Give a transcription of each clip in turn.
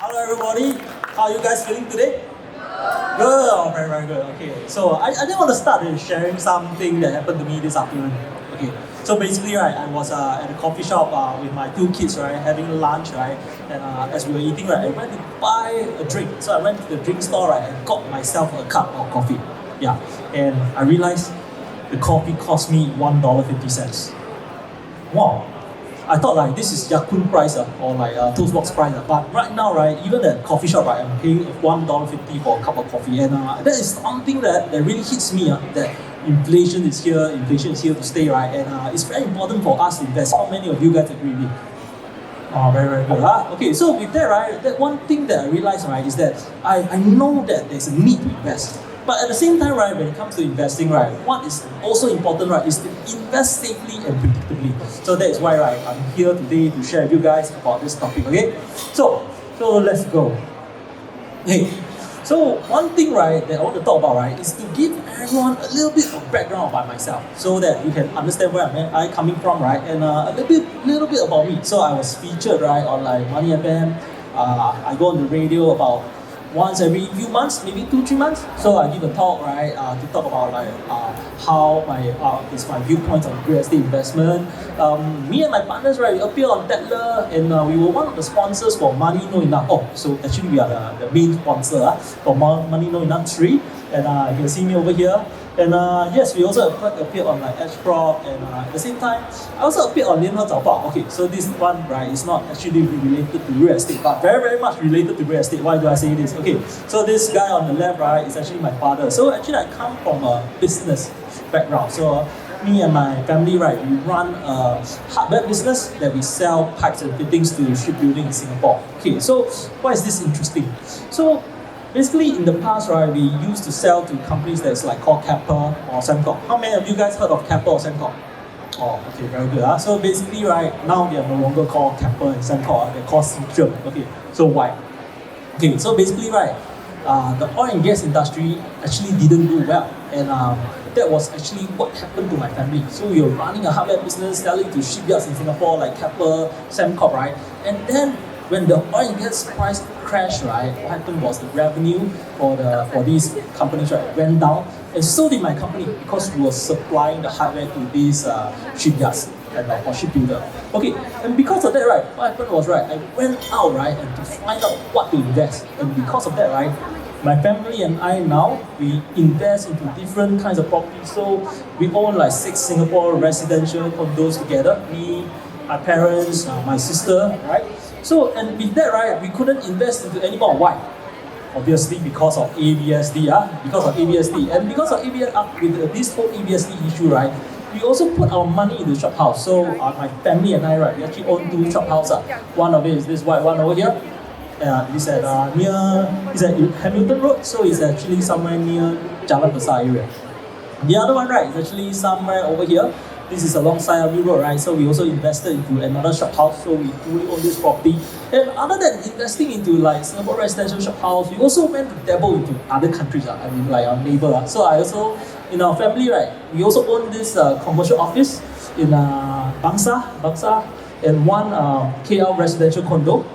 Hello everybody, how are you guys feeling today? Good, oh, very very good. Okay, so I just want to start with sharing something that happened to me this afternoon. Okay, so basically right, I was at a coffee shop with my two kids, right, having lunch, right, and as we were eating, right, I went to buy a drink. So I went to the drink store, right, and got myself a cup of coffee. Yeah, and I realized the coffee cost me $1.50. Wow, I thought like this is Yakun price or like Toastbox price. But right now, right, even at coffee shop, right, I'm paying $1.50 for a cup of coffee. And that is something that really hits me, that inflation is here to stay, right? And it's very important for us to invest. How many of you guys agree with me? Oh, very, very good. Okay, so with that, right, that one thing that I realized, right, is that I know that there's a need to invest. But at the same time, right, when it comes to investing, right, what is also important, right, is to invest safely and predictably. So that is why, right, I'm here today to share with you guys about this topic, okay? So let's go. Hey, so one thing, right, that I want to talk about, right, is to give everyone a little bit of background about myself, so that you can understand where I'm coming from, right, and a little bit about me. So I was featured, right, on like Money FM. I go on the radio about once every few months, maybe 2-3 months. So I give a talk, right, to talk about like how my is my viewpoints on real estate investment. Me and my partners, right, we appear on Tetler, and we were one of the sponsors for Money No Enough. Oh, so actually we are the main sponsor for Money No Enough 3, and you can see me over here. And yes, we also appeared on like Ashcroft, and at the same time, I also appeared on 联合早报. Okay, so this one, right, is not actually related to real estate, but very, very much related to real estate. Why do I say this? Okay, so this guy on the left, right, is actually my father. So actually, I come from a business background. So me and my family, right, we run a hardware business that we sell pipes and fittings to shipbuilding in Singapore. Okay, so why is this interesting? So basically, in the past, right, we used to sell to companies that's like called Kappa or Sembcorp. How many of you guys heard of Kappa or Sembcorp? Oh, okay, very good. So basically, right, now they are no longer called Kappa and Sembcorp. They're called Seatrium. Okay, so why? Okay, so basically, right, the oil and gas industry actually didn't do well, and that was actually what happened to my family. So we were running a hardware business, selling to shipyards in Singapore like Kappa, Sembcorp, right, and then when the oil and gas price crashed, right, what happened was the revenue for these companies, right, went down, and so did my company, because we were supplying the hardware to these shipyards and or shipbuilder. Okay, and because of that, right, what happened was, right, I went out, right, and to find out what to invest, and because of that, right, my family and I now, we invest into different kinds of properties. So we own like 6 Singapore residential condos together, me, my parents, my sister, right? So, and with that, right, we couldn't invest into any more. Why? Obviously, because of ABSD, because of ABSD. And because of ABSD, with this whole ABSD issue, right, we also put our money into shop house. So, my family and I, right, we actually own 2 shop houses. One of it is this white one over here. It's at Hamilton Road, so it's actually somewhere near Jalan Besar area. The other one, right, is actually somewhere over here. This is alongside Avenue Road, right? So we also invested into another shop house, so we fully own this property. And other than investing into like Singapore residential shop house, we also went to dabble into other countries. I mean, like our neighbor. So I also, in our family, right, we also own this commercial office in Bangsa, and one KL residential condo.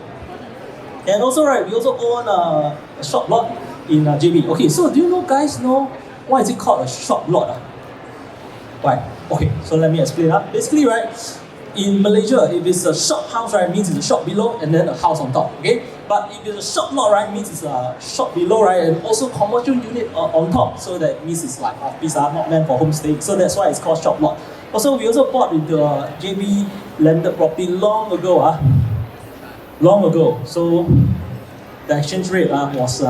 And also, right, we also own a shop lot in JB. Okay, so do you guys know why is it called a shop lot? Why? Okay, so let me explain. Basically, right, in Malaysia, if it's a shop house, right, means it's a shop below and then a house on top. Okay, but if it's a shop lot, right, means it's a shop below, right, and also commercial unit on top. So that means it's like office, not meant for homestay. So that's why it's called shop lot. Also, we also bought into a JB landed property long ago. So the exchange rate was.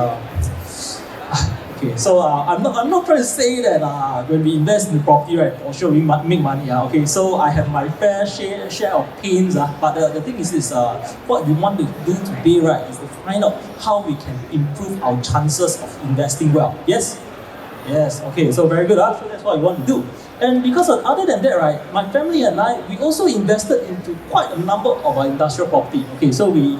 Okay, so I'm not trying to say that when we invest in property, right, for sure we make money. Okay, so I have my fair share of pains. But the thing is what we want to do today, right, is to find out how we can improve our chances of investing well. Yes? Yes, okay, so very good. So that's what we want to do. And because other than that, right, my family and I, we also invested into quite a number of our industrial property. Okay, so we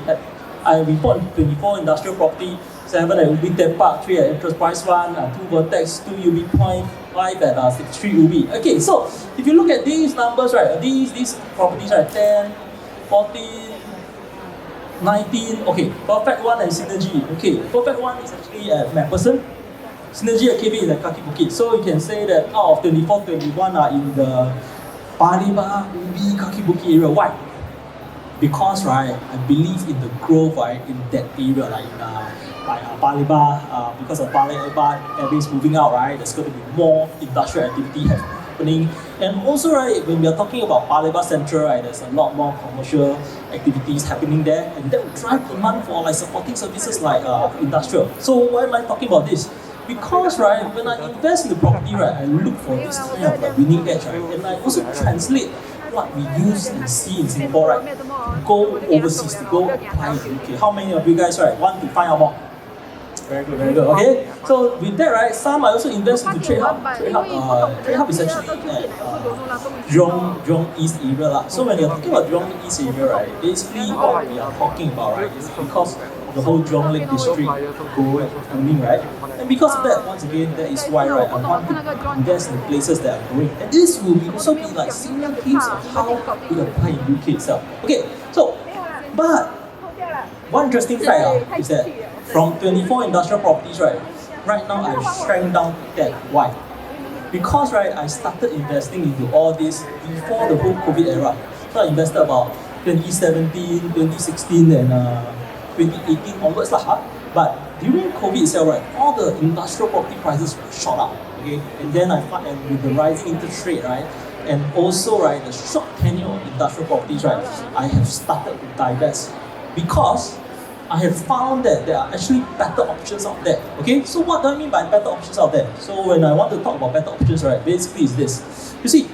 bought 24 industrial property, 7 at Ubi Tech Park, 3 at Enterprise 1, 2 Vertex, 2 Ubi Point, 5 at 63 Ubi. Okay, so if you look at these numbers, right, these properties, right, 10, 14, 19, okay, Perfect One and Synergy. Okay, Perfect One is actually at MacPherson. Synergy at KB is at Kaki Bukit. So you can say that out of 24, 21 are in the Paya Ubi, Kaki Bukit area. Why? Because right, I believe in the growth right in that area, like Paya because of Paya airbase moving out, right, there's going to be more industrial activity happening. And also, right, when we are talking about Paya Central, right, there's a lot more commercial activities happening there, and that will drive demand for like supporting services like industrial. So why am I talking about this? Because right, when I invest in the property, right, I look for this kind of like winning edge, right, and I also translate what we use and see in Singapore, right, to go overseas, to go apply in UK. How many of you guys, right, want to find out more? Very good, very good. Okay, so with that, right, some I also invest into Trade Hub. Trade Hub is actually at Jurong East area lah. So when you're talking about Jurong East area, right, basically what we are talking about, right, is because of the whole Jurong Lake district booming, right, and because of that, once again, that is why, right, I want to invest in places that are growing. And this will also be like similar case of how we apply in UK itself. Okay, so but one interesting fact is that from 24 industrial properties, right now I've shrank down that. Why? Because right, I started investing into all this before the whole COVID era. So I invested about 2017, 2016 and 2018 onwards lah. But during COVID itself, right, all the industrial property prices shot up. Okay, and then I find, and with the rising interest rate, right, and also right, the short tenure of industrial properties, right, I have started to divest because I have found that there are actually better options out there. Okay, so what do I mean by better options out there? So when I want to talk about better options, right, basically is this. You see,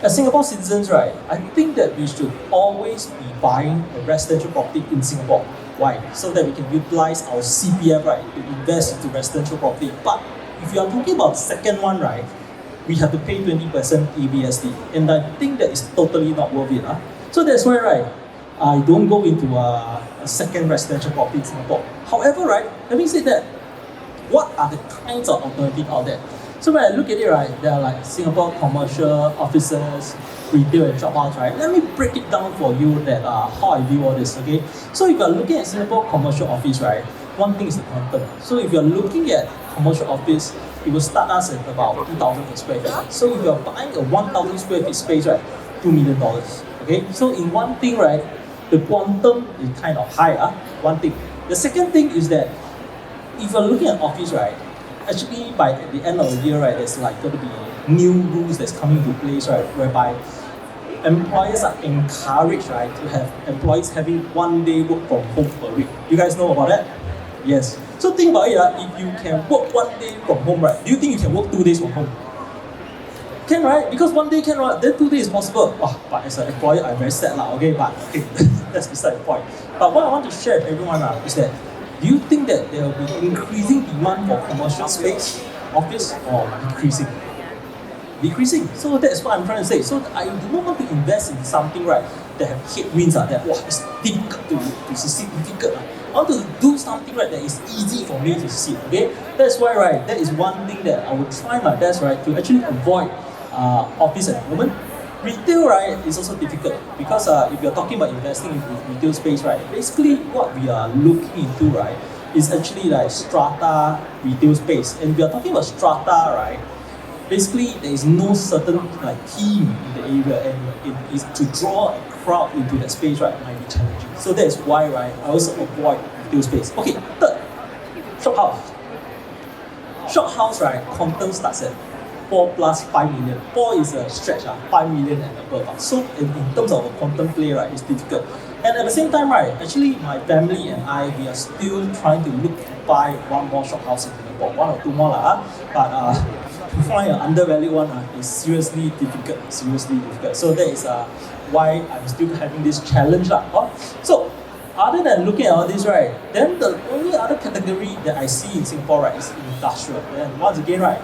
as Singapore citizens, right, I think that we should always be buying a residential property in Singapore. Why? So that we can utilize our CPF, right, to invest into residential property. But if you are talking about the second one, right, we have to pay 20% EBSD, and I think that is totally not worth it. So that's why, right, I don't go into a second residential property in Singapore. However, right, having said that, what are the kinds of alternatives out there? So when I look at it, right, there are like Singapore commercial offices, retail and shophouse, right? Let me break it down for you that how I view all this, okay? So if you're looking at Singapore commercial office, right, one thing is the quantum. So if you're looking at commercial office, it will start us at about 2,000 square feet. So if you're buying a 1,000 square feet space, right, $2 million, okay? So in one thing, right, the quantum is kind of high, one thing. The second thing is that if you're looking at office, right, actually by the end of the year, right, there's like going to be new rules that's coming into place, right, whereby employers are encouraged, right, to have employees having 1 day work from home per week. You guys know about that? Yes. So think about it, if you can work 1 day from home, right, do you think you can work 2 days from home? Can, right? Because 1 day can, right? Then 2 days is possible. Oh, but as an employer, I'm very sad, okay? But okay, that's beside the point. But what I want to share with everyone is that, do you think that there will be increasing demand for commercial space, office, or decreasing? Decreasing. So that's what I'm trying to say. So I do not want to invest in something, right, that have headwinds, that it's difficult to succeed, difficult. I want to do something, right, that is easy for me to succeed, okay? That's why, right, that is one thing that I will try my best, right, to actually avoid office at the moment. Retail, right, is also difficult because if you're talking about investing in retail space, right, basically what we are looking into, right, is actually like strata retail space. And if you're talking about strata, right, basically there is no certain like theme in the area, and it is to draw a crowd into that space, right, might be challenging. So that is why, right, I also avoid retail space. Okay, third, shophouse. Shophouse, right, quantum starts at 4 plus 5 million. 4 is a stretch, 5 million and above. So in terms of a quantum play, right, it's difficult. And at the same time, right, actually my family and I, we are still trying to look to buy one more shop house in Singapore, 1 or 2 more but to find an undervalued one is seriously difficult, So that is why I'm still having this challenge. So other than looking at all this, right, then the only other category that I see in Singapore, right, is industrial. And once again, right,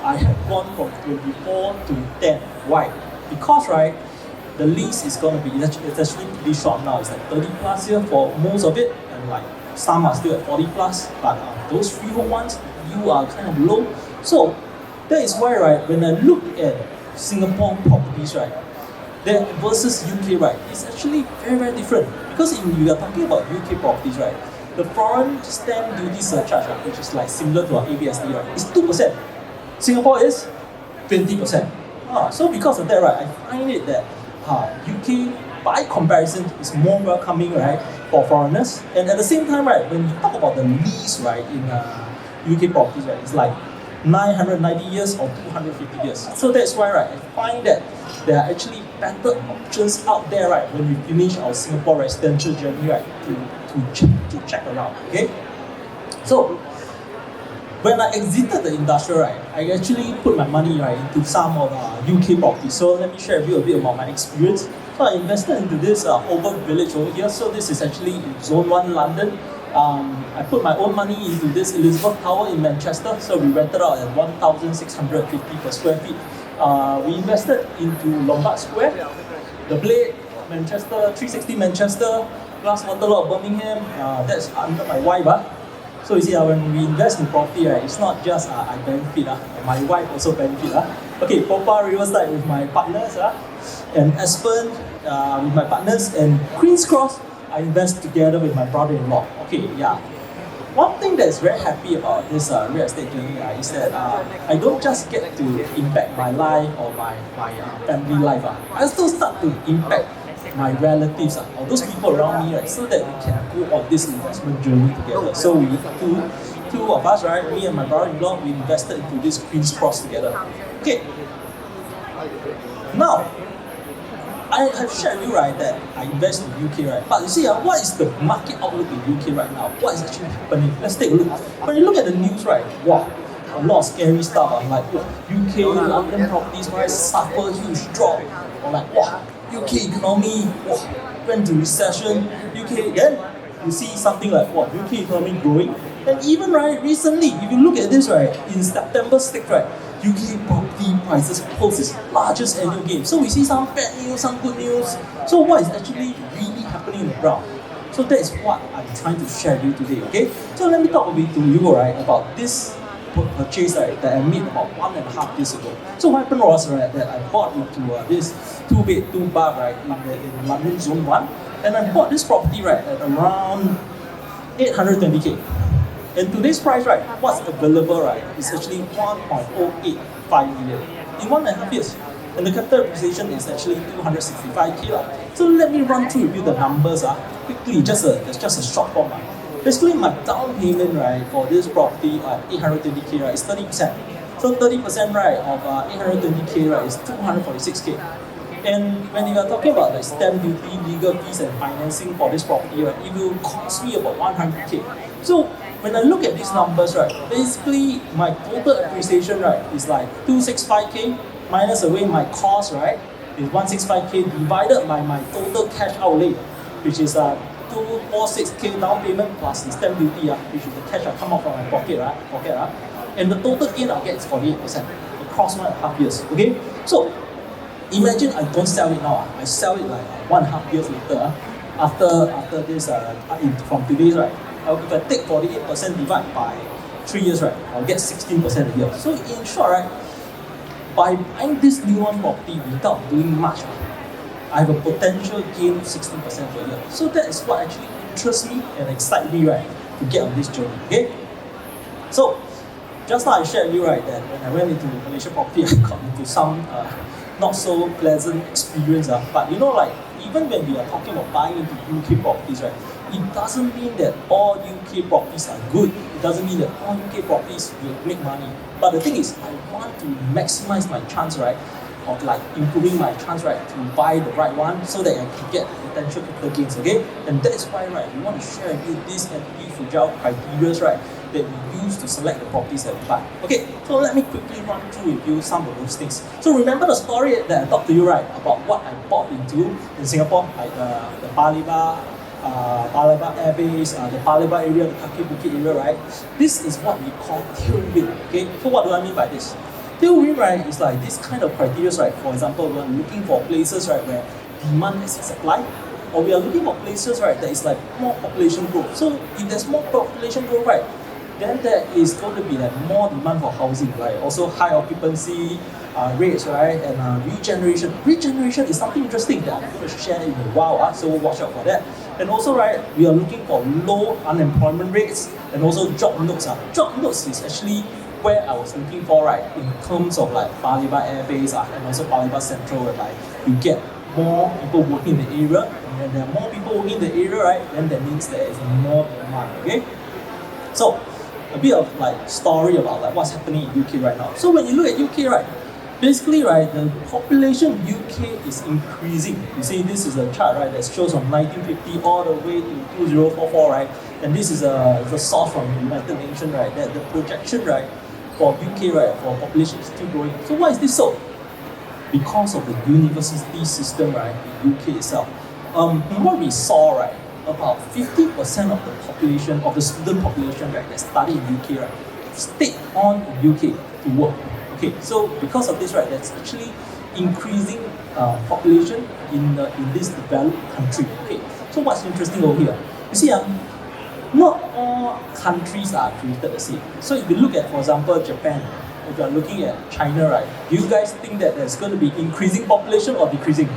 I have gone from 24 to 10. Why? Because, right, the lease is going to be, it's actually pretty short now. It's like 30 plus years for most of it, and like some are still at 40 plus, but those freehold ones, you are kind of low. So that is why, right, when I look at Singapore properties, right, Then versus UK, right, it's actually very, very different. Because if you are talking about UK properties, right, the foreign stamp duty surcharge, right, which is like similar to our ABSD, right, is 2%. Singapore is 20%. So because of that, right, I find it that UK, by comparison, is more welcoming, right, for foreigners. And at the same time, right, when you talk about the lease, right, in UK properties, right, it's like 990 years or 250 years. So that's why, right, I find that there are actually better options out there, right, when we finish our Singapore residential journey, right, to check around, okay? So, when I exited the industrial, right, I actually put my money, right, into some of UK properties. So let me share with you a bit about my experience. So I invested into this Oval Village over here. So this is actually in Zone 1 London. I put my own money into this Elizabeth Tower in Manchester. So we rented out at 1,650 per square feet. We invested into Lombard Square, The Blade, Manchester, 360 Manchester, Glass Waterloo, Birmingham. That's under my wife. So you see, when we invest in property, right, it's not just I benefit, my wife also benefit. Okay, Popa Riverside with my partners, and Aspen with my partners, and Queen's Cross, I invest together with my brother-in-law. Okay, yeah. One thing that's very happy about this real estate journey is that I don't just get to impact my life or my family life. I also start to impact my relatives or those people around me, right, so that we can go on this investment journey together. So we two of us, right, me and my brother-in-law, we invested into this Queen's Cross together. Okay. Now, I have shared with you, right, that I invest in UK, right? But you see, what is the market outlook in UK right now? What is actually happening? Let's take a look. When you look at the news, right, wow, a lot of scary stuff. Like, UK, London properties price suffer huge drop. Or like, wow, UK economy, went to recession. UK, then you see something like, UK economy growing. And even, right, recently, if you look at this, right, in September 6th, right, UK property prices post its largest annual gain. So we see some bad news, some good news. So what is actually really happening in the ground? So that is what I'm trying to share with you today, okay? So let me talk a bit to you, right, about this purchase, right, that I made about 1.5 years ago. So what happened was, right, that I bought into this 2-bed, 2-bath, right, in London Zone 1. And I bought this property, right, at around 820k. And today's price, right, what's available, right, is actually 1.085 million in 1.5 years. And the capital appreciation is actually 265k. So let me run through with you the numbers quickly, just a short form. Basically, my down payment, right, for this property at 820k, right, is 30%. So 30%, right, of 820k, right, is 246k. And when you are talking about the stamp duty, legal fees, and financing for this property, right, it will cost me about 100k. So when I look at these numbers, right, basically my total appreciation, right, is like 265k minus away my cost, right, is 165k divided by my total cash outlay, which is 246k down payment plus the stamp duty, which is the cash I come out from my pocket, and the total gain I'll get is 48% across 1.5 years. Okay, so imagine I don't sell it now. I sell it like 1.5 years later. After this, from today's, right, if I take 48% divided by 3 years, right, I'll get 16% a year. So in short, right, by buying this new one property without doing much, I have a potential gain of 16% per year. So that is what actually interests me and excites me, right, to get on this journey. Okay. So just now I shared with you, right, that when I went into Malaysia property, I got into some not so pleasant experience. But you know, like, even when we are talking about buying into UK properties, right, it doesn't mean that all UK properties are good. It doesn't mean that all UK properties will make money. But the thing is, I want to maximize my chance, right, of like improving my chance, right, to buy the right one so that I can get potential capital gains, okay? And that is why, right, we want to share with you these fragile criteria, right, that we use to select the properties that we buy. Okay, so let me quickly run through with you some of those things. So remember the story that I talked to you, right, about what I bought into in Singapore, like the Paliba Air Base, the Paliba area, the Kaki Bukit area, right? This is what we call tailwind, okay? So what do I mean by this? Tailwind, right, is like this kind of criteria, right? For example, we're looking for places, right, where demand exceeds supply, or we are looking for places, right, that is like more population growth. So if there's more population growth, right, then there is going to be like more demand for housing, right? Also high occupancy, rates, right, and regeneration. Regeneration is something interesting that I'm going to share in a while, so watch out for that. And also, right, we are looking for low unemployment rates and also job notes. Job notes is actually where I was looking for, right, in terms of like Paya Lebar Air Base and also Paya Lebar Central, whereby you get more people working in the area, and when there are more people working in the area, right, then that means there is more demand, okay? So, a bit of like story about like what's happening in UK right now. So when you look at UK, right, basically, right, the population in UK is increasing. You see, this is a chart, right, that shows from 1950 all the way to 2044, right, and this is the source from the United Nations, right, that the projection, right, for UK, right, for population is still growing. So why is this so? Because of the university system, right, in UK itself. What we saw, right, about 50% of the population, of the student population, right, that study in UK, right, stayed on in UK to work. Okay, so because of this, right, that's actually increasing population in this developed country. Okay, so what's interesting over here? You see, not all countries are created the same. So if you look at, for example, Japan, if you are looking at China, right, do you guys think that there's going to be increasing population or decreasing?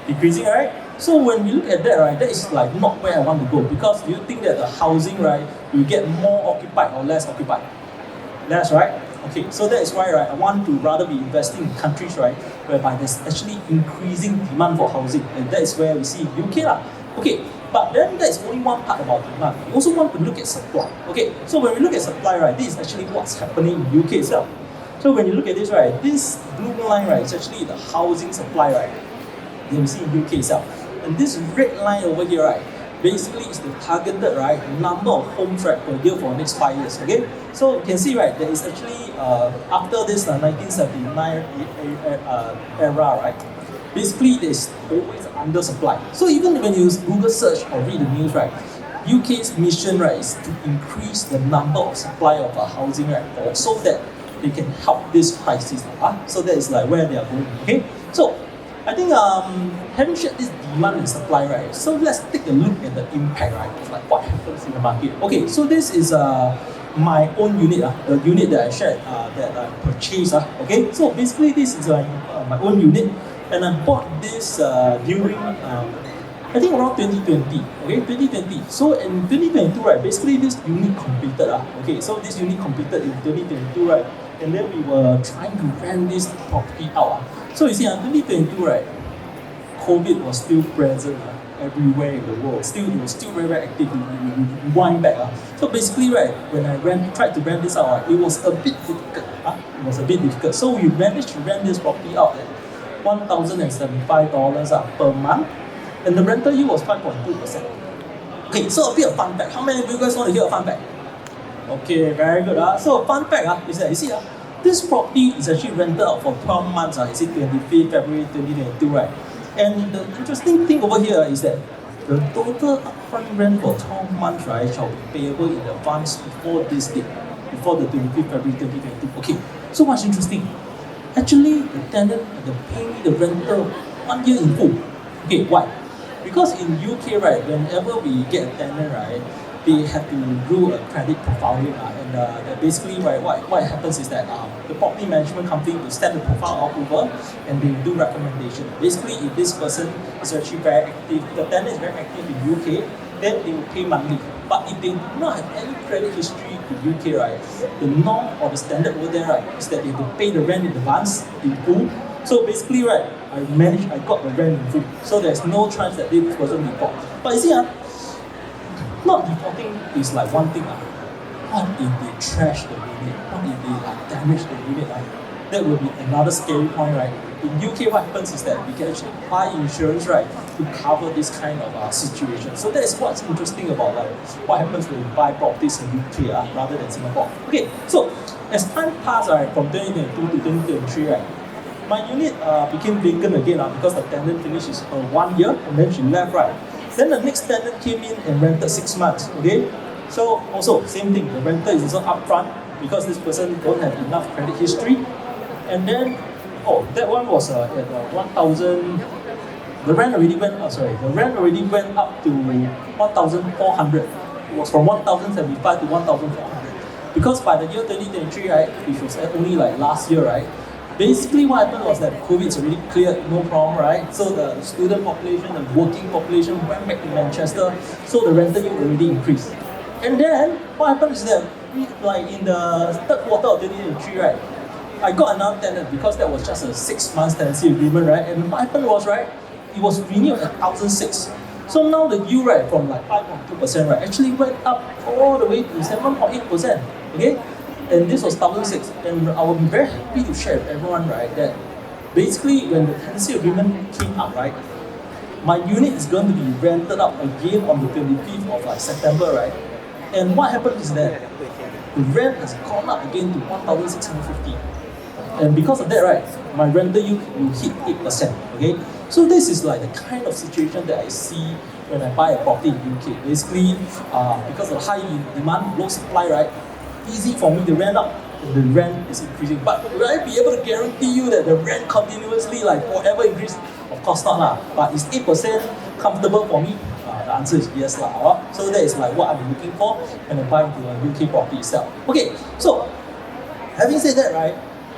Decreasing, right? So when we look at that, right, that is like not where I want to go, because do you think that the housing, right, will get more occupied or less occupied? Less, right? Okay, so that is why, right, I want to rather be investing in countries, right, whereby there's actually increasing demand for housing, and that is where we see UK lah. Okay, but then that's only one part about demand. We also want to look at supply. Okay, so when we look at supply, right, this is actually what's happening in UK itself. So when you look at this, right, this blue line, right, is actually the housing supply, right, that we see in UK itself. And this red line over here, right, basically is the targeted, right, number of homes, right, per year for the next 5 years. Okay, so you can see, right, there is actually after this 1979 era, right, basically there's always under supply. So even when you Google search or read the news, right, UK's mission, right, is to increase the number of supply of housing, right, so that they can help this crisis. So that is like where they are going. Okay, so I think having shared this demand and supply, right, so let's take a look at the impact, right, of like what happens in the market. Okay, so this is my own unit, the unit that I shared, that I purchased. Okay, so basically this is my own unit, and I bought this during I think around 2020. Okay, 2020. So in 2022, right, basically this unit completed. Okay, so this unit completed in 2022, right, and then we were trying to rent this property out. So you see, in 2022, right, COVID was still present everywhere in the world. It was still very, very active. We wind back. So basically, right, when I tried to rent this out, it was a bit difficult. It was a bit difficult. So we managed to rent this property out at $1,075 per month, and the rental yield was 5.2%. Okay, so a bit of fun fact. How many of you guys want to hear a fun fact? Okay, very good. So fun fact is that, you see, this property is actually rented out for 12 months. It's 25th February 2022, right? And the interesting thing over here is that the total upfront rent for 12 months, right, shall be payable in advance before this date, before the 25th February 2022. Okay, so what's interesting? Actually, the tenant pay me the rental 1 year in full. Okay, why? Because in UK, right, whenever we get a tenant, right, they have to do a credit profiling, and basically, right, what happens is that the property management company will send the profile out over, and they do recommendation. Basically, if this person is actually very active, the tenant is very active in UK, then they will pay monthly. But if they do not have any credit history in UK, right, the norm or the standard over there, right, is that they have to pay the rent in advance in full. So basically, right, I got the rent in full. So there's no chance that this person default. But you see, not defaulting is like one thing. What if they trash the unit? What if they damage the unit? That will be another scary point, right? In UK, what happens is that we can actually buy insurance, right, to cover this kind of situation. So that is what's interesting about what happens when you buy properties in UK rather than Singapore. Okay, so as time passed, right, from 2022 to 2023, right, my unit became vacant again because the tenant finished his 1 year and then she left, right. Then the next tenant came in and rented 6 months. Okay, so also same thing. The rental is also upfront because this person don't have enough credit history. And then that one was at 1,000. The rent already went up. The rent already went up to 1,400. It was from 1,075 to 1,400. Because by the year 2023, right, which was only like last year, right, Basically, what happened was that COVID's already cleared, no problem, right? So the student population, the working population went back to Manchester, so the rental yield already increased. And then, what happened is that, like in the third quarter of 2023, right, I got another tenant because that was just a 6 months tenancy agreement, right? And what happened was, right, it was renewed at 1,006. So now the yield, right, from like 5.2%, right, actually went up all the way to 7.8%, okay? And this was 1,006. And I will be very happy to share with everyone, right, that basically when the tenancy agreement came up, right, my unit is going to be rented out again on the 25th of like September, right? And what happened is that the rent has gone up again to 1,650. And because of that, right, my rental yield will hit 8%, okay? So this is like the kind of situation that I see when I buy a property in UK. Basically, because of high demand, low supply, right, easy for me to rent out, and the rent is increasing. But will I be able to guarantee you that the rent continuously, like forever increase? Of course not lah. But is 8% comfortable for me? The answer is yes lah. So that is like what I'm looking for when I buy into a UK property itself. Okay, so having said that, right,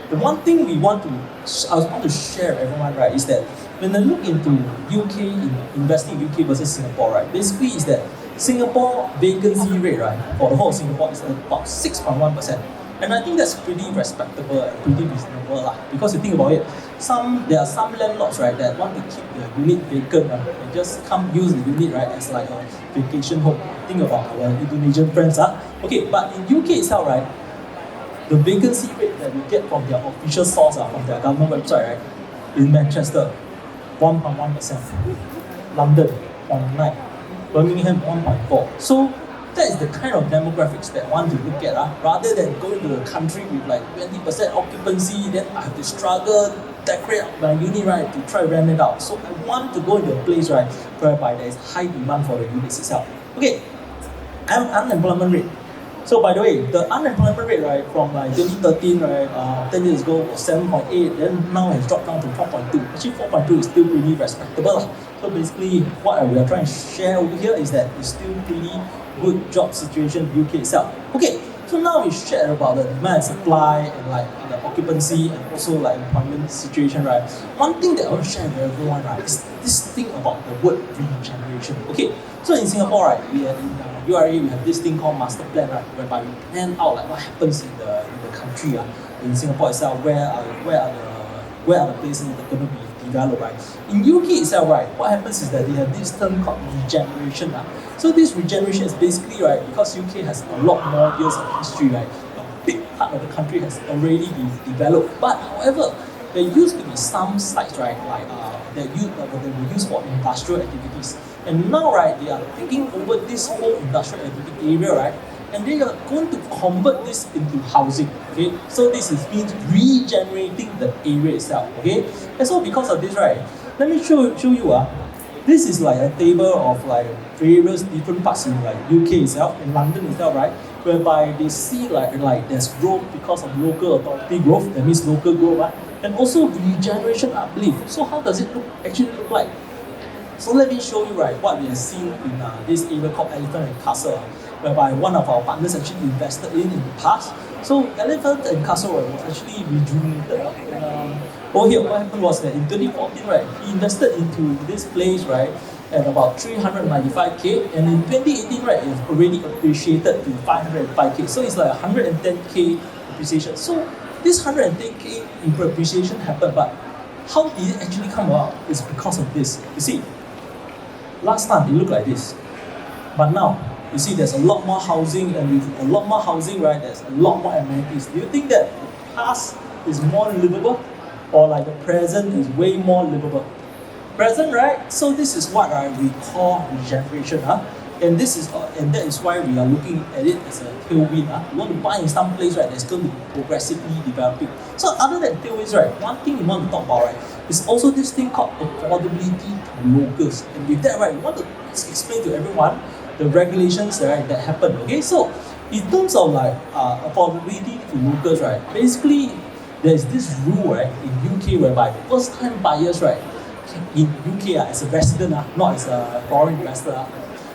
the one thing I want to share with everyone, right, is that when I look into UK, investing in UK versus Singapore, right, basically is that Singapore vacancy rate, right, for the whole of Singapore is about 6.1%. And I think that's pretty respectable and pretty reasonable lah. Because you think about it, there are some landlords, right, that want to keep the unit vacant, right, and just come use the unit, right, as like a vacation home. Think about our Indonesian friends, Okay, but in UK itself, right, the vacancy rate that we get from their official source, from their government website, right, in Manchester, 1.1%, London, 0.9%, Birmingham, 1.4%. So that is the kind of demographics that I want to look at, rather than going to a country with like 20% occupancy, then I have to struggle, decorate my unit, right, to try rent it out. So I want to go into a place, right, whereby there is high demand for the units itself. Okay, unemployment rate. So by the way, the unemployment rate, right, from like 2013, right, 10 years ago was 7.8, then now has dropped down to 4.2. Actually 4.2 is still pretty respectable. So basically what we are trying to share over here is that it's still pretty good job situation in UK itself. Okay, so now we shared about the demand and supply and like the occupancy and also like employment situation, right? One thing that I want to share with everyone, right, is this thing about the word regeneration. Okay, so in Singapore, right, we have in URA, we have this thing called master plan, right, whereby we plan out like what happens in the country, in Singapore itself, where are the places that are going to be developed, right? In UK itself, right, what happens is that they have this term called regeneration. So this regeneration is basically, right, because UK has a lot more years of history, right, a big part of the country has already been developed. But however, there used to be some sites, right, like that were used for industrial activities. And now, right, they are taking over this whole industrial activity area, right, and they are going to convert this into housing. Okay, so this means regenerating the area itself. Okay, and so because of this, right, let me show you. This is like a table of like various different parts in like UK itself, in London itself, right, whereby they see like there's growth because of local authority growth. That means local growth, right, and also regeneration uplift. So how does it actually look like? So let me show you, right, what we have seen in this area called Elephant and Castle, whereby one of our partners actually invested in the past. So Elephant and Castle, right, was actually rejuvenated. Over here, what happened was that in 2014, right, he invested into this place, right, at about 395k, and in 2018, right, it's already appreciated to 505k. So it's like 110k appreciation. So this 110k appreciation happened, but how did it actually come about? It's because of this. You see, last time it looked like this, but now you see there's a lot more housing, and with a lot more housing, right, there's a lot more amenities. Do you think that the past is more livable, or like the present is way more livable? Present, right? So this is what we call regeneration, and this is and that is why we are looking at it as a tailwind. We want to buy in some place, right, that's going to be progressively developing. So other than tailwinds, right, one thing we want to talk about, right, is also this thing called affordability to locals. And with that, right, we want to explain to everyone the regulations, right, that happen. Okay, so in terms of like affordability to locals, right, basically there's this rule, right, in UK whereby first-time buyers, right, in UK as a resident, not as a foreign investor,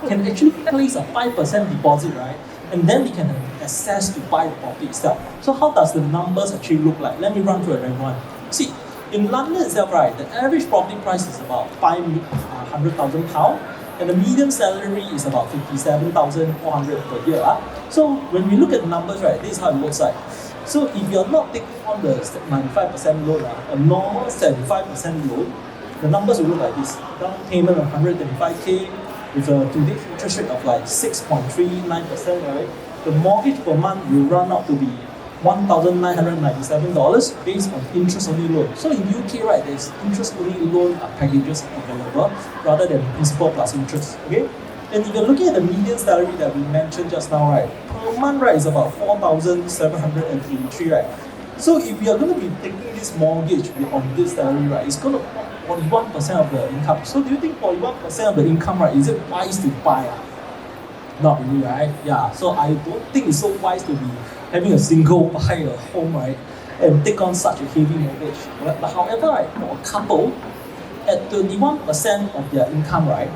can actually place a 5% deposit, right, and then they can have access to buy the property itself. So how does the numbers actually look like? Let me run through it, everyone. See, in London itself, right, the average property price is about £500,000, and the median salary is about 57,400 per year. So when we look at the numbers, right, this is how it looks like. So if you're not taking on the 95% loan, a normal 75% loan, the numbers will look like this. Down payment of 135k with a today's interest rate of like 6.39%, right? The mortgage per month will run out to be $1,997 based on interest-only loan. So in UK, right, there's interest-only loan packages available rather than principal plus interest. Okay, and if you're looking at the median salary that we mentioned just now, right, per month, right, is about 4,783, right. So if you're going to be taking this mortgage on this salary, right, it's going to 41% of the income. So do you think 41% of the income, right, is it wise to buy? Not really, right? Yeah. So I don't think it's so wise to be having a single buy a home, right, and take on such a heavy mortgage. But however, right, for a couple, at 21% of their income, right,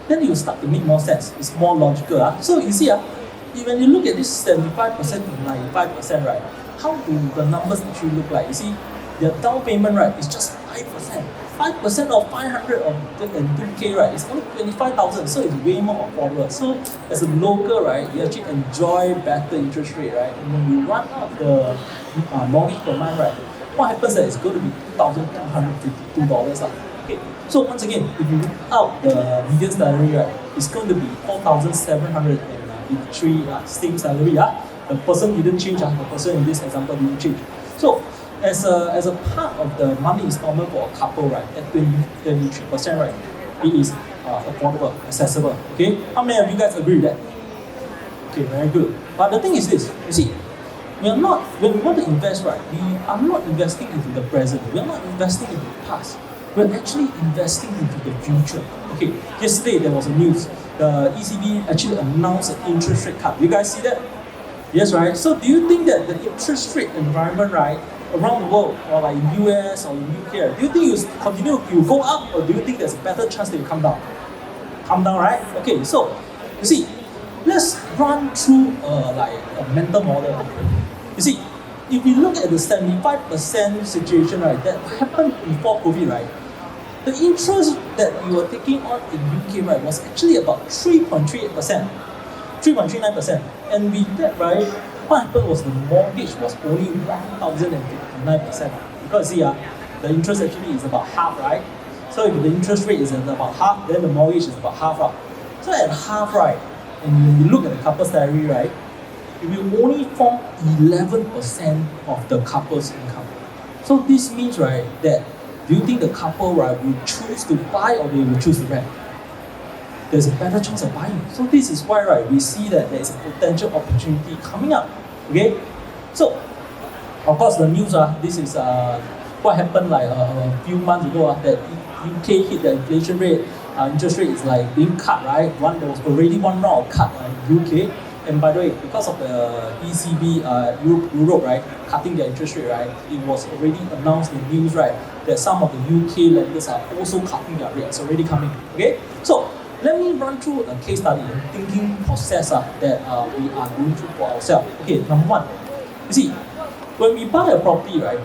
then you start to make more sense. It's more logical. So you see, when you look at this 75% to 95%, right, how do the numbers actually look like? You see, their down payment, right, is just 5%. 5% of 502k, right, is only 25,000, so it's way more affordable. So as a local, right, you actually enjoy better interest rate, right? And when you run out the mortgage per month, right, what happens is it's going to be $2,252. Okay. So once again, if you look out the median salary, right, it's going to be 4,783 same salary. The person didn't change. The person in this example didn't change. So as a part of the money installment for a couple, right, at 23%, right, it is affordable, accessible. Okay, how many of you guys agree with that? Okay, very good. But the thing is this, you see, when we want to invest, right, we are not investing into the present. We are not investing into the past. We're actually investing into the future. Okay, yesterday there was a news. The ECB actually announced an interest rate cut. You guys see that? Yes, right? So do you think that the interest rate environment, right, around the world, or like in US or in UK, do you think you go up, or do you think there's a better chance that you come down? Come down, right? Okay, so you see, let's run through like a mental model. You see, if we look at the 75% situation, right, that happened before COVID, right, the interest that we were taking on in UK, right, was actually about 3.38%, 3.39%, and with that, right, what happened was the mortgage was only 1,059%. Because see, the interest actually is about half, right? So if the interest rate is at about half, then the mortgage is about half. So at half, right, and when you look at the couple salary, right, it will only form 11% of the couple's income. So this means, right, that do you think the couple, right, will choose to buy or they will choose to rent? There's a better chance of buying. So this is why, right, we see that there is a potential opportunity coming up. Okay, so of course the news, this is what happened like a few months ago, that UK hit the inflation rate, interest rate is like being cut, right? There was already one round of cut in UK, and by the way, because of the ECB, Europe, right, cutting their interest rate, right, it was already announced in news, right, that some of the UK lenders are also cutting their rates. It's already coming. Okay, so let me run through a case study and thinking process that we are going through for ourselves. Okay, number one, you see, when we buy a property, right,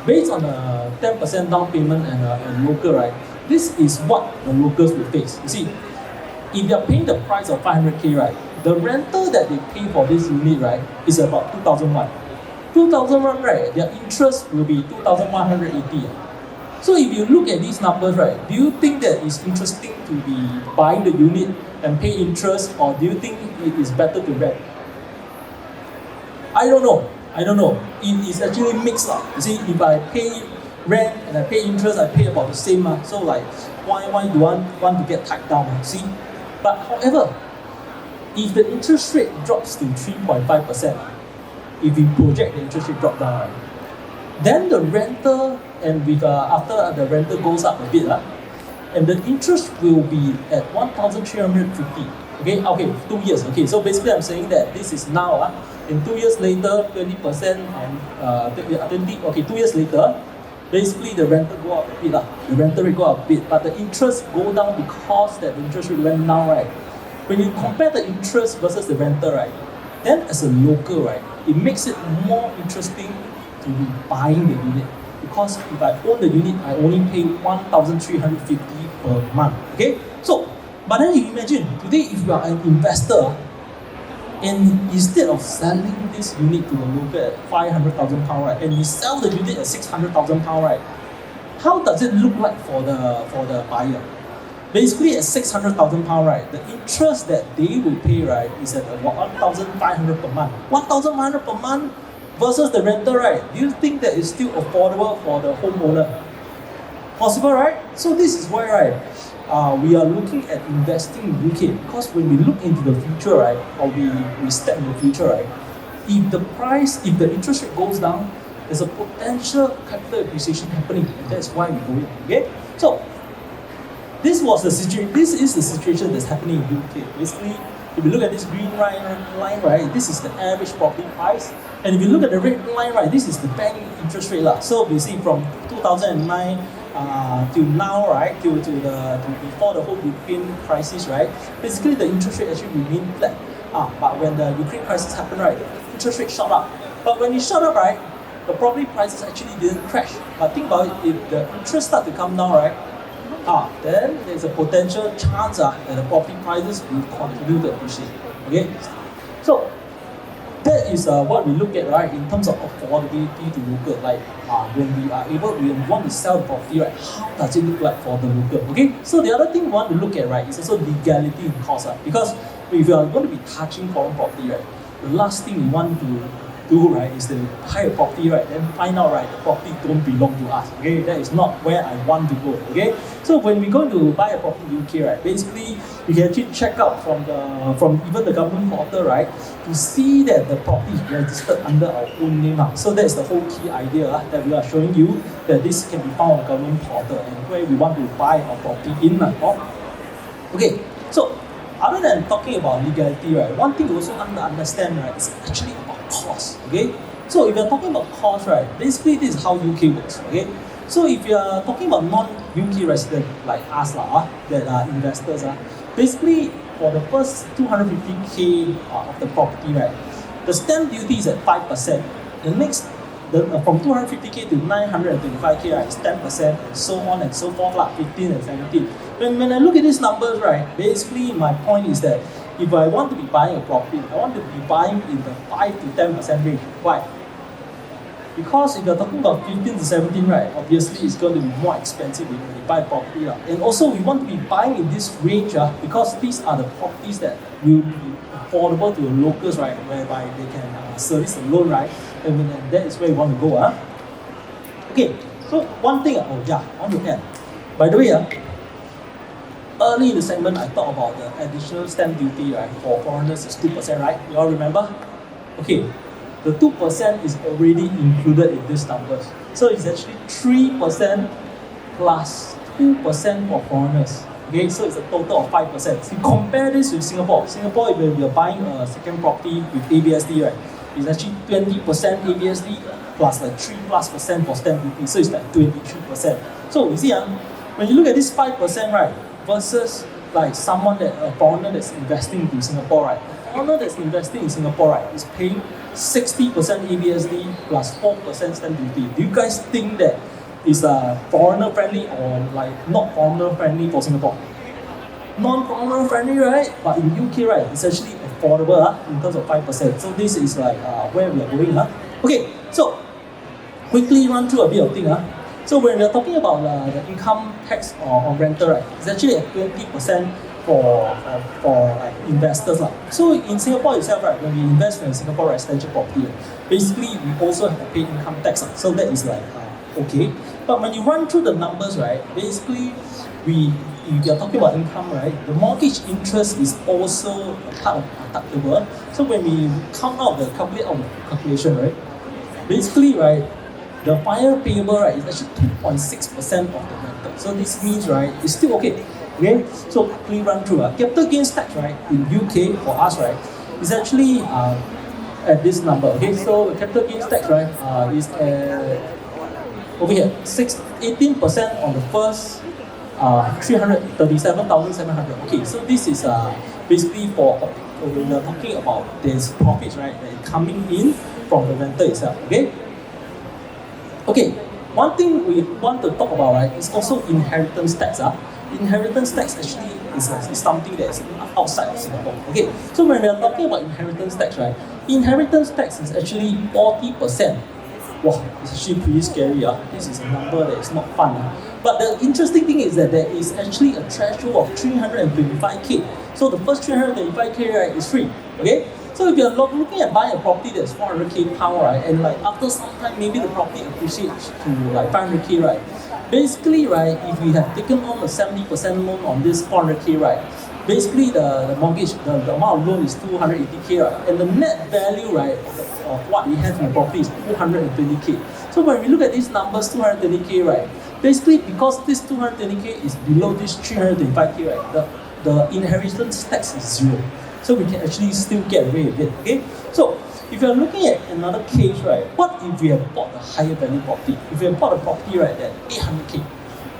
based on a 10% down payment and a local, right, this is what the locals will face. You see, if they are paying the price of 500k, right, the rental that they pay for this unit, right, is about 2,001. 2,001, right, their interest will be 2,180. So if you look at these numbers, right, do you think that it's interesting to be buying the unit and pay interest, or do you think it is better to rent? I don't know. It is actually mixed up. You see, if I pay rent and I pay interest, I pay about the same. So like, why do I want to get tied down? See, but however, if the interest rate drops to 3.5%, if we project the interest rate drop down, right, then the rental, and with after the rental goes up a bit, and the interest will be at 1,350. Okay, 2 years. Okay, so basically I'm saying that this is now, in 2 years later, 20% and 20. Okay, 2 years later, basically the rental go up a bit, the rental rate go up a bit, but the interest go down because that the interest rate went down, right? When you compare the interest versus the rental, right, then as a local, right, it makes it more interesting to be buying the unit, because if I own the unit, I only pay 1,350 per month. Okay, so but then you imagine today if you are an investor, and instead of selling this unit to a local at 500,000 pound, right, and you sell the unit at 600,000 pound, right, how does it look like for the buyer? Basically, at 600,000 pound, right, the interest that they will pay, right, is at 1,500 per month. 1,500 per month versus the rental, right? Do you think that is still affordable for the homeowner? Possible, right? So this is why, right, we are looking at investing in UK, because when we look into the future, right, or we step in the future, right, if the interest rate goes down, there's a potential capital appreciation happening, and that's why we go in. Okay, so this is the situation that's happening in UK. Basically, if you look at this green line, right, this is the average property price, and if you look at the red line, right, this is the bank interest rate lah. So we see from 2009 till now, right, till before the whole Ukraine crisis, right, basically the interest rate actually remained flat. But when the Ukraine crisis happened, right, the interest rate shot up. But when it shot up, right, the property prices actually didn't crash. But think about it, if the interest start to come down, right, then there's a potential chance that the property prices will continue to appreciate. Okay, so that is what we look at, right, in terms of affordability to local. Like when we want to sell the property, right, how does it look like for the local? Okay, so the other thing we want to look at, right, is also legality and cost, because if you are going to be touching foreign property, right, the last thing we want to do, right, is to buy a property, right, then find out, right, the property don't belong to us. Okay, that is not where I want to go. Okay, so when we go to buy a property in UK, right, basically you can actually check out from even the government portal, right, to see that the property is registered under our own name. So that's the whole key idea that we are showing you, that this can be found on government portal and where we want to buy our property in. Okay, so other than talking about legality, right, one thing you also want to understand, right, is actually about cost. Okay, so if you're talking about cost, right, basically this is how UK works. Okay, so if you're talking about non-UK resident like us that are investors, basically for the first 250k of the property, right, the stamp duty is at 5%. The next, from 250k to 925k, right, is 10%, and so on and so forth, 15 and 17. When I look at these numbers, right, basically my point is that if I want to be buying a property, I want to be buying in the 5 to 10% range. Why? Because if you're talking about 15 to 17, right, obviously it's going to be more expensive when you buy property. And also we want to be buying in this range because these are the properties that will be affordable to the locals, right, whereby they can service the loan, right, and that is where we want to go. Okay, so one thing, I want to add. By the way, early in the segment, I talked about the additional stamp duty, right, for foreigners is 2%, right? You all remember? Okay, the 2% is already included in these numbers. So it's actually 3% plus 2% for foreigners. Okay, so it's a total of 5%. So you compare this with Singapore. Singapore, if you're buying a second property with ABSD, right, it's actually 20% ABSD plus like 3+% for stamp duty. So it's like 23%. So you see, when you look at this 5%, right, versus like a foreigner that's investing into Singapore, right? A foreigner that's investing in Singapore, right, is paying 60% ABSD plus 4% stamp duty. Do you guys think that is foreigner friendly or like not foreigner friendly for Singapore? Non-foreigner friendly, right? But in UK, right, it's actually affordable in terms of 5%. So this is like where we are going. Okay, so quickly run through a bit of thing. So when we're talking about the income tax on rental, right, it's actually at 20% for like investors. So in Singapore itself, right, when we invest in Singapore residential property, basically we also have to pay income tax. So that is like okay. But when you run through the numbers, right, basically if you're talking about income, right, the mortgage interest is also a part of deductible. So when we calculate out the calculation, right, basically, right, the buyer payable, right, is actually 2.6% of the rental. So this means, right, it's still okay. Okay, so quickly run through. Capital gains tax, right, in UK for us, right, is actually at this number. Okay, so capital gains tax, right, is over here 18% on the first 337,700. Okay, so this is basically for when you're talking about there's profits, right, that is coming in from the rental itself. Okay. Okay, one thing we want to talk about, right, is also inheritance tax. Inheritance tax actually is something that is outside of Singapore. Okay, so when we are talking about inheritance tax, right, inheritance tax is actually 40%. Wow, it's actually pretty scary. This is a number that is not fun. But the interesting thing is that there is actually a threshold of 325k. So the first 325k, right, is free. Okay, so if you're looking at buying a property that's 400k pound, right, and like after some time maybe the property appreciates to like 500k, right, basically, right, if we have taken on a 70% loan on this 400k, right, basically the mortgage, the amount of loan is 280k, right, and the net value, right, of what we have in the property is 220k. So when we look at these numbers, 220k, right, basically because this 220k is below this 325k, right, the inheritance tax is zero. So we can actually still get away with it. Okay, so if you're looking at another case, right, what if we have bought a higher value property? If we have bought a property, right, at 800k.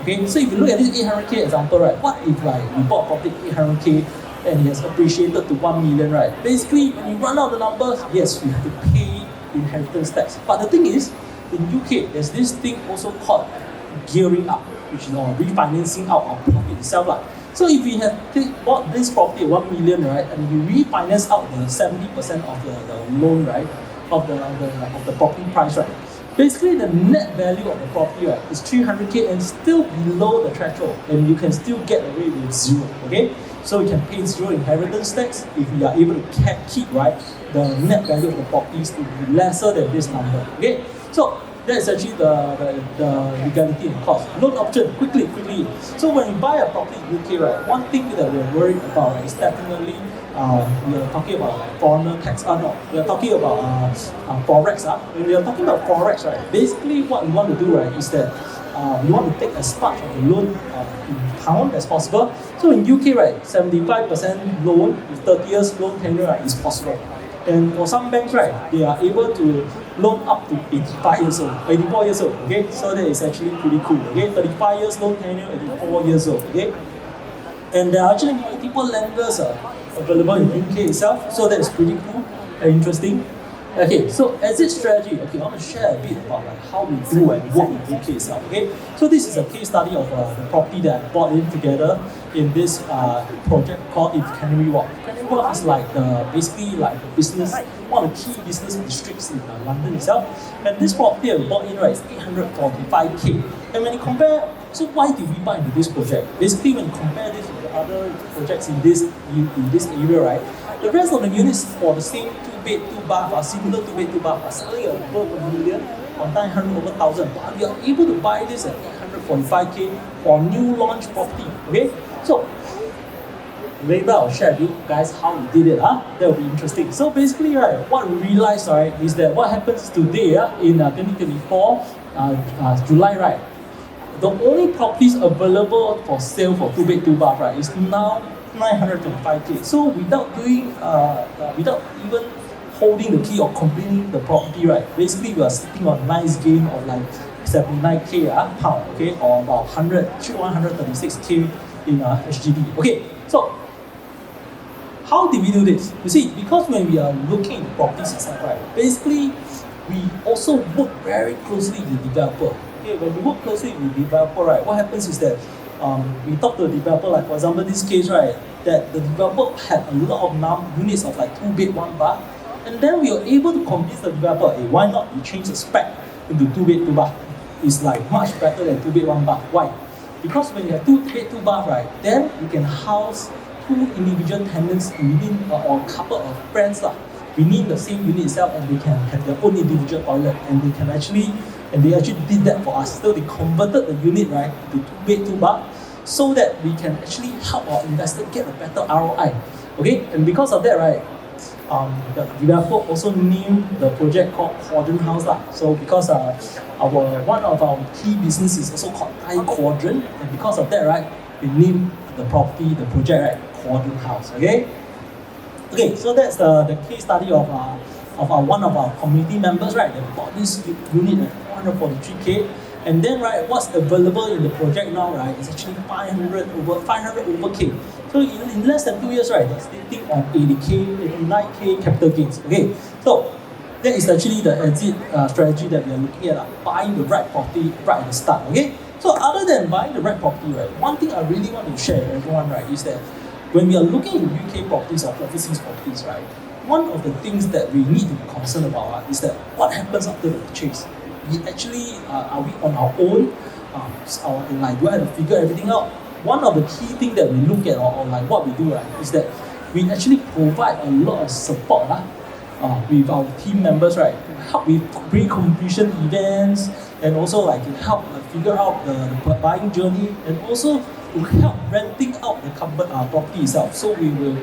Okay, so if you look at this 800k example, right, what if like we bought property 800k and it has appreciated to 1 million, right? Basically, when you run out the numbers, yes, we have to pay inheritance tax. But the thing is, in UK, there's this thing also called gearing up, which is refinancing out of profit itself. So if we have bought this property at 1 million, right, and we refinance out the 70% of the loan, right, of the property price, right, basically the net value of the property, right, is 300k and still below the threshold, and you can still get away with zero. Okay, so we can pay zero inheritance tax if we are able to keep, right, the net value of the properties to be lesser than this number. Okay, so that's actually the legality and cost. Loan option, quickly. So when we buy a property in UK, right, one thing that we're worried about, right, is definitely we are talking about foreigner tax. We are talking about forex. When we are talking about forex, right, basically what we want to do, right, is that we want to take as much of the loan in pound as possible. So in UK, right, 75% loan with 30 years loan tenure, right, is possible. And for some banks, right, they are able to loan up to 85 years old, 84 years old. Okay, so that is actually pretty cool. Okay, 35 years loan tenure, 84 years old. Okay, and there are actually multiple lenders available in UK itself, so that is pretty cool and interesting. Okay, so exit strategy. Okay, I want to share a bit about like how we do and work in UK itself. Okay, so this is a case study of the property that I bought in together in this project called Canary Walk. Canary Walk is like basically like a business, one of the key business districts in London itself. And this property I bought in, right, is 845k. And when you compare, so why did we buy into this project? Basically, when you compare this with the other projects in this area, right, the rest of the units for the same 2-bed, 2-bath are similar 2-bed, 2-bath are selling above $1 million or 900 over 1,000. But we are able to buy this at 845k for new launch property. Okay, so later I'll share with you guys how we did it. That will be interesting. So basically, right, what we realized, right, is that what happens today in 2024 July, right, the only properties available for sale for 2-bed, 2-bath, right, is now 925k. So without doing, without even holding the key or completing the property, right, basically we are sitting on a nice gain of like 79k pound, okay, or about 136k in HGD. Okay, so how did we do this? You see, because when we are looking at properties itself, right, basically we also work very closely with the developer. Okay, when we work closely with the developer, right, what happens is that we talk to the developer, like for example this case, right, that the developer had a lot of units of like 2-bed, 1-bath, and then we were able to convince the developer, hey, why not we change the spec into 2-bed, 2-bath? It's like much better than 2-bed, 1-bath. Why? Because when you have 2-bed, 2-bath, right, then you can house 2 individual tenants within or a couple of friends within the same unit itself, and they can have their own individual toilet, and they actually did that for us. So they converted the unit, right, to 2-bed, 2-bath, so that we can actually help our investor get a better ROI. Okay, and because of that, right, the developer also named the project called Quadrant House. So because one of our key business is also called I Quadrant, and because of that, right, we named the property, the project, right, Quadrant House. Okay, so that's the case study of one of our community members, right, that bought this unit at 443k. And then, right, what's available in the project now, right, is actually 500 over K. So in less than 2 years, right, they're sitting on 80k, 89k capital gains. Okay, so that is actually the exit strategy that we are looking at, buying the right property right at the start. Okay. So other than buying the right property, right, one thing I really want to share with everyone, right, is that when we are looking at UK properties or overseas properties, right, one of the things that we need to be concerned about is that what happens after the purchase. We actually are we on our own? Like, do I have to figure everything out? One of the key things that we look at, or like what we do, right, is that we actually provide a lot of support with our team members, right, to help with pre-completion events, and also like to help figure out the buying journey, and also to help renting out the property itself. So we will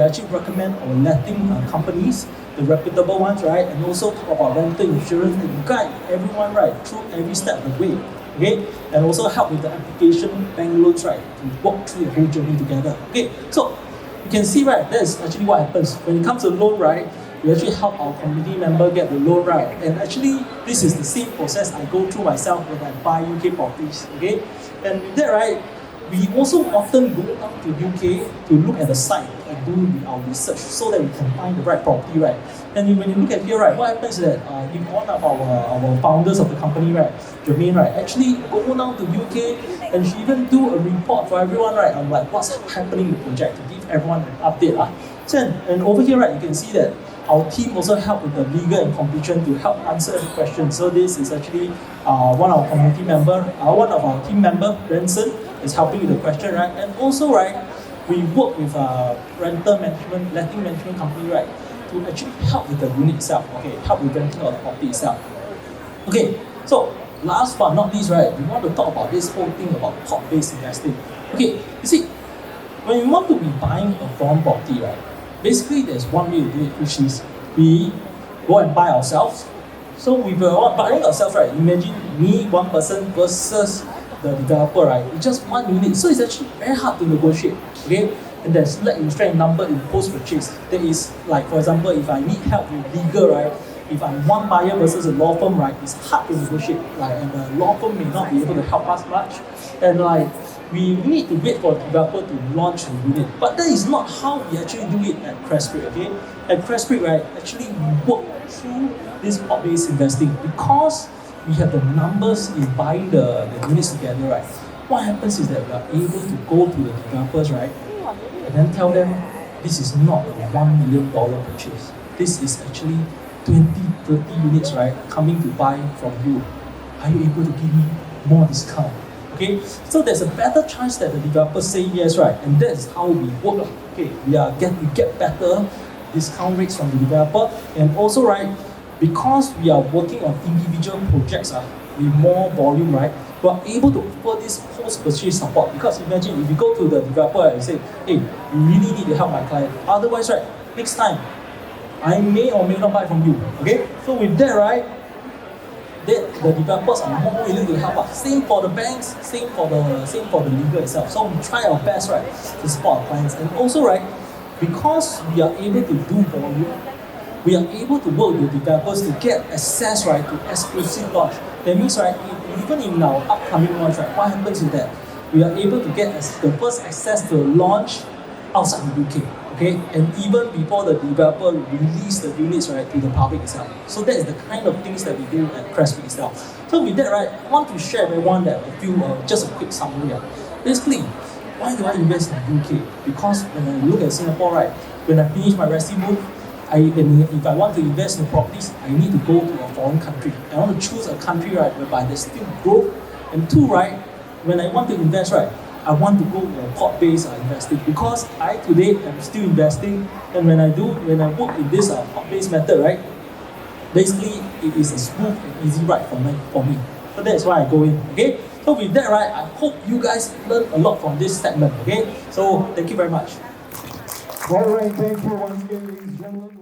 actually recommend our letting companies, the reputable ones, right, and also talk about rental insurance and guide everyone, right, through every step of the way. Okay, and also help with the application, bank loans, right, to walk through the whole journey together. Okay, so you can see, right, that is actually what happens when it comes to loan, right. We actually help our community member get the loan, right, and actually this is the same process I go through myself when I buy UK properties. Okay, and with that, right, we also often go down to UK to look at the site and do our research so that we can find the right property, right. And when you look at here, right, what happens is that one of our founders of the company, right, Jermaine, right, actually go down to UK, and she even do a report for everyone, right, on like what's happening in the project to give everyone an update. So, and over here, right, you can see that our team also help with the legal and completion to help answer any questions. So this is actually one of our community member, one of our team member, Renson, is helping with the question, right? And also, right, we work with rental management, letting management company, right, to actually help with the unit itself. Okay, help with renting of the property itself. Okay, so last but not least, right, we want to talk about this whole thing about pot-based investing. Okay, you see, when we want to be buying a foreign property, right, basically there's one way to do it, which is we go and buy ourselves. So we were buying ourselves, right? Imagine me, one person versus the developer, right? It's just one unit, so it's actually very hard to negotiate. Okay, and there's lack in strength number in post-purchase. That is, like, for example, if I need help with legal, right, if I'm one buyer versus a law firm, right, it's hard to negotiate, like, and the law firm may not be able to help us much, and like we need to wait for a developer to launch the unit. But that is not how we actually do it at Crestbridge. Okay, at Crestbridge, right, actually we work through this pot-based investing because we have the numbers in buying the units together, right. What happens is that we are able to go to the developers, right, and then tell them this is not a $1 million purchase. This is actually 20, 30 units, right, coming to buy from you. Are you able to give me more discount? Okay, so there's a better chance that the developers say yes, right, and that's how we work. Okay, we get better discount rates from the developer, and also, right, because we are working on individual projects with more volume, right, we're able to offer this post-purchase support. Because imagine if you go to the developer and say, hey, you really need to help my client. Otherwise, right, next time, I may or may not buy from you. Okay, so with that, right, the developers are more willing to help us. Same for the banks, same for the legal itself. So we try our best, right, to support our clients. And also, right, because we are able to do volume, we are able to work with the developers to get access, right, to exclusive launch. That means, right, even in our upcoming launch, right, what happens is that we are able to get the first access to launch outside the UK. Okay, and even before the developer release the units, right, to the public itself. So that is the kind of things that we do at Crestbridge itself. So with that, right, I want to share with everyone that a few, just a quick summary. Basically, why do I invest in the UK? Because when I look at Singapore, right, when I finish my resi move, if I want to invest in properties, I need to go to a foreign country. I want to choose a country, right, whereby there's still growth. And two, right, when I want to invest, right, I want to go to a pot-based investing because I today am still investing, and when I work in this pot-based method, right, basically it is a smooth and easy ride for me. So that's why I go in. Okay. So with that, right, I hope you guys learn a lot from this segment. Okay. So thank you very much. All right, thank you once again, ladies and gentlemen.